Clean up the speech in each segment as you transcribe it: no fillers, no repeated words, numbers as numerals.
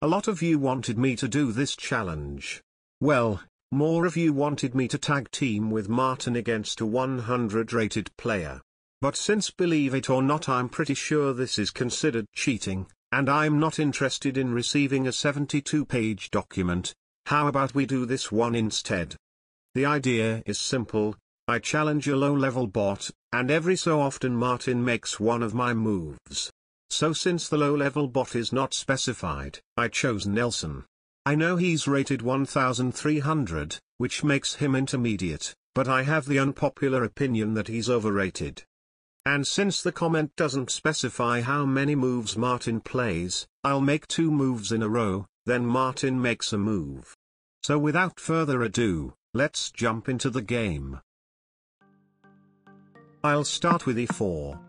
A lot of you wanted me to do this challenge. Well, more of you wanted me to tag team with Martin against a 100 rated player. But since, believe it or not, I'm pretty sure this is considered cheating, and I'm not interested in receiving a 72-page document, how about we do this one instead? The idea is simple. I challenge a low-level bot, and every so often Martin makes one of my moves. So since the low-level bot is not specified, I chose Nelson. I know he's rated 1300, which makes him intermediate, but I have the unpopular opinion that he's overrated. And since the comment doesn't specify how many moves Martin plays, I'll make 2 moves in a row, then Martin makes a move. So without further ado, let's jump into the game. I'll start with e4.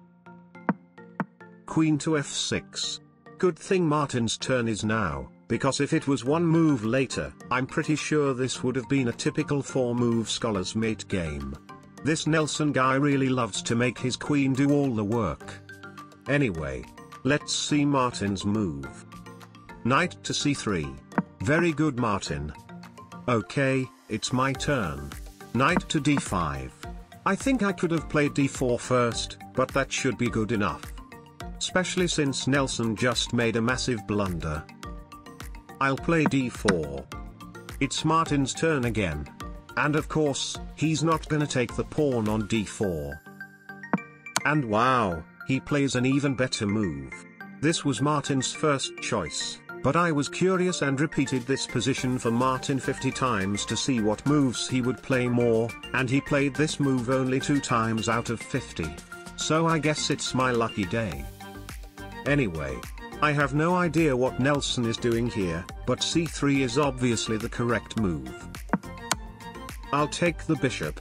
Queen to f6. Good thing Martin's turn is now, because if it was one move later, I'm pretty sure this would have been a typical 4-move scholar's mate game. This Nelson guy really loves to make his queen do all the work. Anyway, let's see Martin's move. Knight to c3. Very good, Martin. Okay, it's my turn. Knight to d5. I think I could have played d4 first, but that should be good enough. Especially since Nelson just made a massive blunder. I'll play d4. It's Martin's turn again. And of course, he's not gonna take the pawn on d4. And wow, he plays an even better move. This was Martin's first choice, but I was curious and repeated this position for Martin 50 times to see what moves he would play more, and he played this move only 2 times out of 50. So I guess it's my lucky day. Anyway, I have no idea what Nelson is doing here, but c3 is obviously the correct move. I'll take the bishop.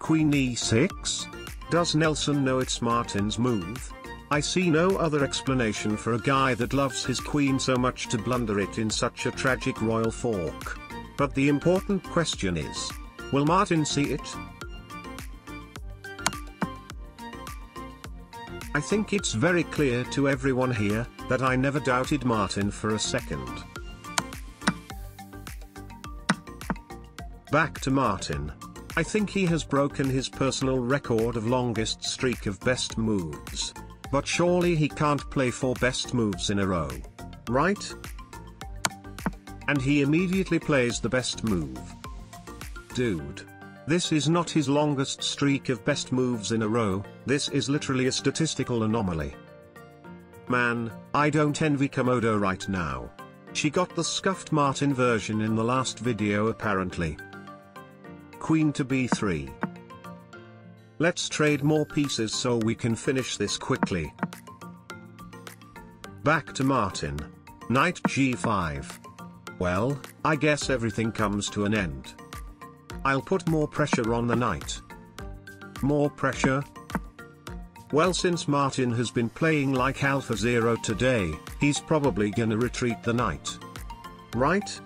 Queen e6? Does Nelson know it's Martin's move? I see no other explanation for a guy that loves his queen so much to blunder it in such a tragic royal fork. But the important question is, will Martin see it? I think it's very clear to everyone here, that I never doubted Martin for a second. Back to Martin. I think he has broken his personal record of longest streak of best moves. But surely he can't play 4 best moves in a row. Right? And he immediately plays the best move. Dude. This is not his longest streak of best moves in a row, this is literally a statistical anomaly. Man, I don't envy Komodo right now. She got the scuffed Martin version in the last video apparently. Queen to b3. Let's trade more pieces so we can finish this quickly. Back to Martin. Knight g5. Well, I guess everything comes to an end. I'll put more pressure on the knight. More pressure? Well, since Martin has been playing like Alpha Zero today, he's probably gonna retreat the knight. Right?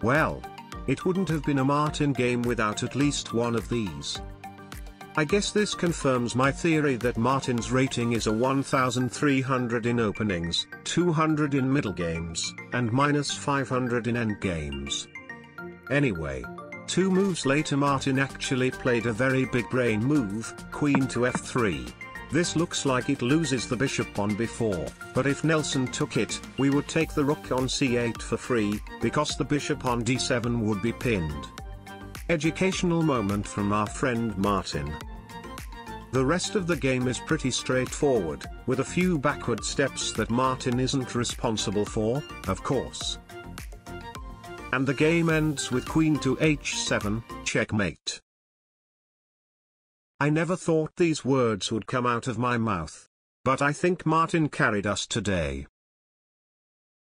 Well, it wouldn't have been a Martin game without at least one of these. I guess this confirms my theory that Martin's rating is a 1300 in openings, 200 in middle games, and -500 in end games. Anyway, 2 moves later Martin actually played a very big brain move, queen to f3. This looks like it loses the bishop on b4, but if Nelson took it, we would take the rook on c8 for free, because the bishop on d7 would be pinned. Educational moment from our friend Martin. The rest of the game is pretty straightforward, with a few backward steps that Martin isn't responsible for, of course. And the game ends with queen to h7, checkmate. I never thought these words would come out of my mouth. But I think Martin carried us today.